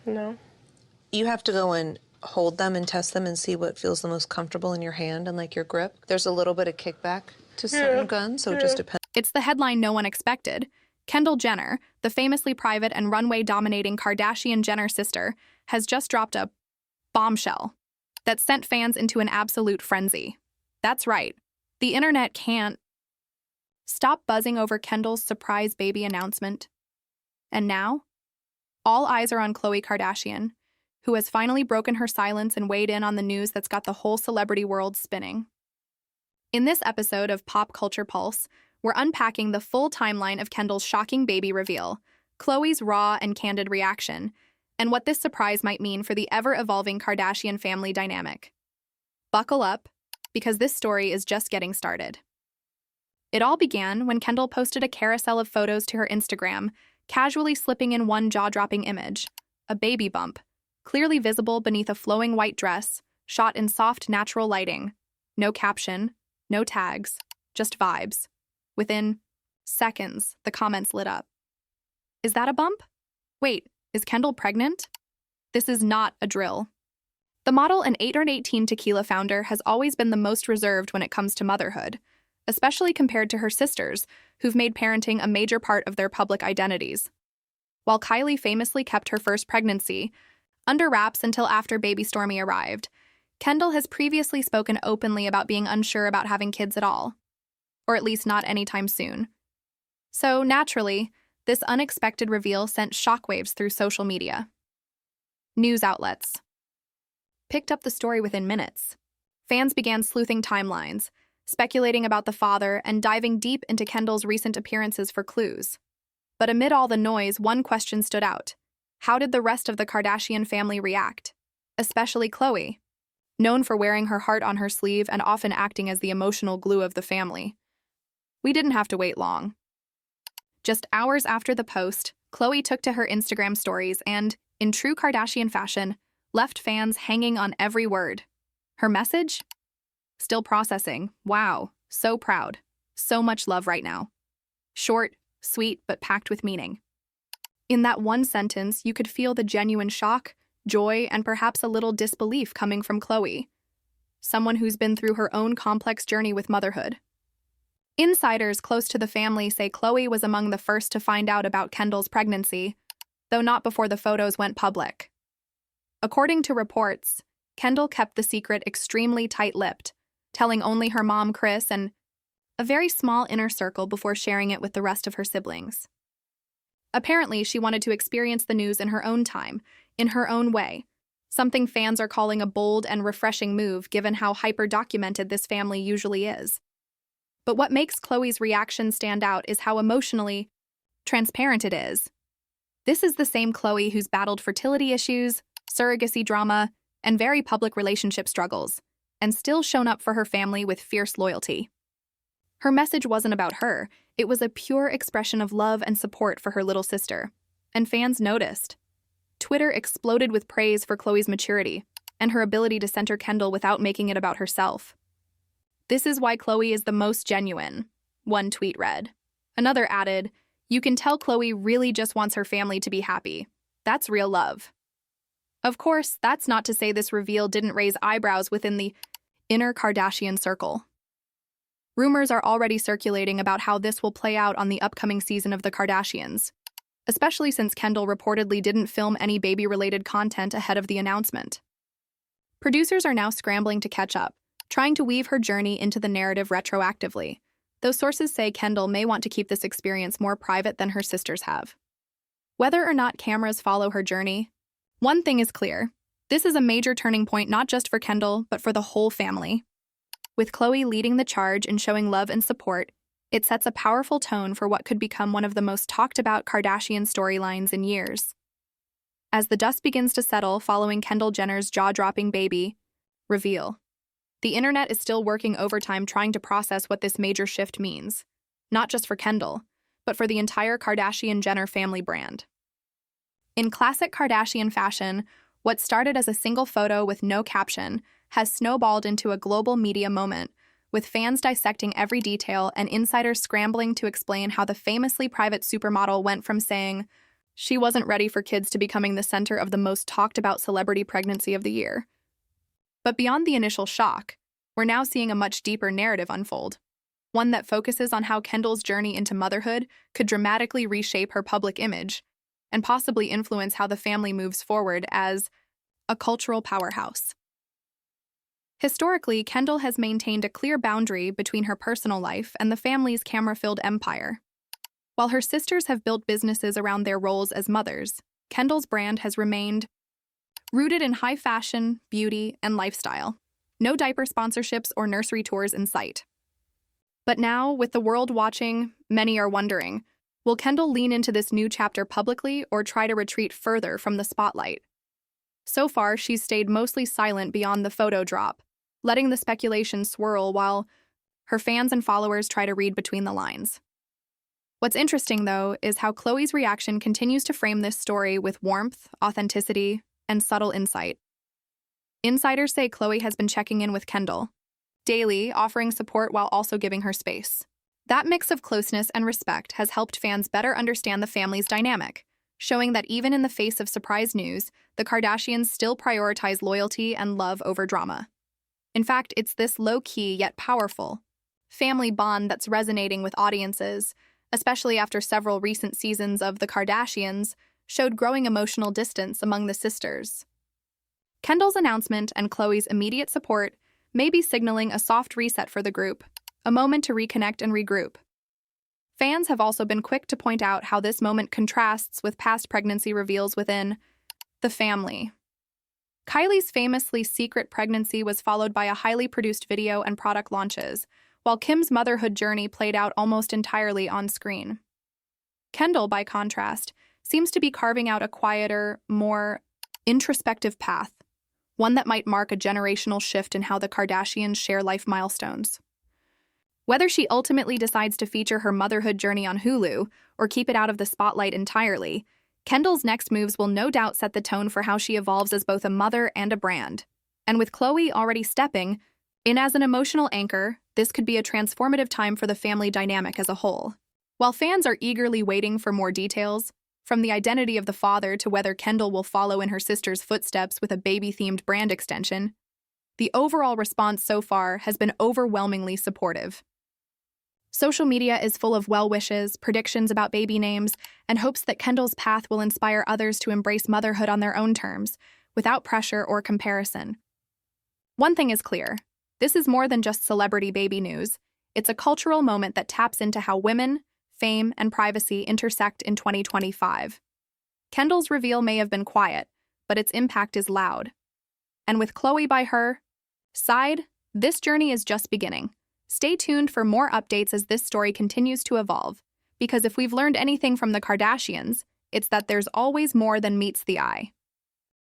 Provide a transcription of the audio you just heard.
No. You have to go and hold them and test them and see what feels the most comfortable in your hand and like your grip. There's a little bit of kickback to certain guns, so it just depends. It's the headline no one expected. Kendall Jenner, the famously private and runway-dominating Kardashian-Jenner sister, has just dropped a bombshell that sent fans into an absolute frenzy. That's right. The internet can't stop buzzing over Kendall's surprise baby announcement. And now, all eyes are on Khloé Kardashian, who has finally broken her silence and weighed in on the news that's got the whole celebrity world spinning. In this episode of Pop Culture Pulse, we're unpacking the full timeline of Kendall's shocking baby reveal, Khloé's raw and candid reaction, and what this surprise might mean for the ever-evolving Kardashian family dynamic. Buckle up, because this story is just getting started. It all began when Kendall posted a carousel of photos to her Instagram, casually slipping in one jaw-dropping image, a baby bump, clearly visible beneath a flowing white dress, shot in soft, natural lighting. No caption, no tags, just vibes. Within seconds, the comments lit up. Is that a bump? Wait, is Kendall pregnant? This is not a drill. The model and 818 Tequila founder has always been the most reserved when it comes to motherhood, especially compared to her sisters, who've made parenting a major part of their public identities. While Kylie famously kept her first pregnancy under wraps until after baby Stormi arrived, Kendall has previously spoken openly about being unsure about having kids at all, or at least not anytime soon. So, naturally, this unexpected reveal sent shockwaves through social media. News outlets picked up the story within minutes. Fans began sleuthing timelines, speculating about the father and diving deep into Kendall's recent appearances for clues. But amid all the noise, one question stood out. How did the rest of the Kardashian family react? Especially Khloé, known for wearing her heart on her sleeve and often acting as the emotional glue of the family. We didn't have to wait long. Just hours after the post, Khloé took to her Instagram stories and, in true Kardashian fashion, left fans hanging on every word. Her message? Still processing. Wow, so proud. So much love right now. Short, sweet, but packed with meaning. In that one sentence, you could feel the genuine shock, joy, and perhaps a little disbelief coming from Khloé, someone who's been through her own complex journey with motherhood. Insiders close to the family say Khloé was among the first to find out about Kendall's pregnancy, though not before the photos went public. According to reports, Kendall kept the secret extremely tight-lipped, telling only her mom, Kris, and a very small inner circle before sharing it with the rest of her siblings. Apparently, she wanted to experience the news in her own time, in her own way, something fans are calling a bold and refreshing move given how hyper-documented this family usually is. But what makes Khloé's reaction stand out is how emotionally transparent it is. This is the same Khloé who's battled fertility issues, surrogacy drama, and very public relationship struggles, and still shown up for her family with fierce loyalty. Her message wasn't about her, it was a pure expression of love and support for her little sister, and fans noticed. Twitter exploded with praise for Khloé's maturity and her ability to center Kendall without making it about herself. This is why Khloé is the most genuine, one tweet read. Another added, "You can tell Khloé really just wants her family to be happy. That's real love." Of course, that's not to say this reveal didn't raise eyebrows within the inner Kardashian circle. Rumors are already circulating about how this will play out on the upcoming season of The Kardashians, especially since Kendall reportedly didn't film any baby-related content ahead of the announcement. Producers are now scrambling to catch up, trying to weave her journey into the narrative retroactively, though sources say Kendall may want to keep this experience more private than her sisters have. Whether or not cameras follow her journey, one thing is clear. This is a major turning point not just for Kendall, but for the whole family. With Khloé leading the charge and showing love and support, it sets a powerful tone for what could become one of the most talked-about Kardashian storylines in years. As the dust begins to settle following Kendall Jenner's jaw-dropping baby reveal, the internet is still working overtime trying to process what this major shift means, not just for Kendall, but for the entire Kardashian-Jenner family brand. In classic Kardashian fashion, what started as a single photo with no caption has snowballed into a global media moment, with fans dissecting every detail and insiders scrambling to explain how the famously private supermodel went from saying, She wasn't ready for kids to becoming the center of the most talked about celebrity pregnancy of the year. But beyond the initial shock, we're now seeing a much deeper narrative unfold, one that focuses on how Kendall's journey into motherhood could dramatically reshape her public image and possibly influence how the family moves forward as a cultural powerhouse. Historically, Kendall has maintained a clear boundary between her personal life and the family's camera-filled empire. While her sisters have built businesses around their roles as mothers, Kendall's brand has remained rooted in high fashion, beauty, and lifestyle. No diaper sponsorships or nursery tours in sight. But now, with the world watching, many are wondering, will Kendall lean into this new chapter publicly or try to retreat further from the spotlight? So far, she's stayed mostly silent beyond the photo drop, letting the speculation swirl while her fans and followers try to read between the lines. What's interesting, though, is how Khloé's reaction continues to frame this story with warmth, authenticity, and subtle insight. Insiders say Khloé has been checking in with Kendall daily, offering support while also giving her space. That mix of closeness and respect has helped fans better understand the family's dynamic, showing that even in the face of surprise news, the Kardashians still prioritize loyalty and love over drama. In fact, it's this low-key yet powerful family bond that's resonating with audiences, especially after several recent seasons of The Kardashians showed growing emotional distance among the sisters. Kendall's announcement and Khloé's immediate support may be signaling a soft reset for the group, a moment to reconnect and regroup. Fans have also been quick to point out how this moment contrasts with past pregnancy reveals within the family. Kylie's famously secret pregnancy was followed by a highly produced video and product launches, while Kim's motherhood journey played out almost entirely on screen. Kendall, by contrast, seems to be carving out a quieter, more introspective path, one that might mark a generational shift in how the Kardashians share life milestones. Whether she ultimately decides to feature her motherhood journey on Hulu or keep it out of the spotlight entirely, Kendall's next moves will no doubt set the tone for how she evolves as both a mother and a brand. And with Khloé already stepping in as an emotional anchor, this could be a transformative time for the family dynamic as a whole. While fans are eagerly waiting for more details, from the identity of the father to whether Kendall will follow in her sister's footsteps with a baby-themed brand extension, the overall response so far has been overwhelmingly supportive. Social media is full of well wishes, predictions about baby names, and hopes that Kendall's path will inspire others to embrace motherhood on their own terms, without pressure or comparison. One thing is clear: this is more than just celebrity baby news. It's a cultural moment that taps into how women, fame, and privacy intersect in 2025. Kendall's reveal may have been quiet, but its impact is loud. And with Khloé by her side, this journey is just beginning. Stay tuned for more updates as this story continues to evolve, because if we've learned anything from the Kardashians, it's that there's always more than meets the eye.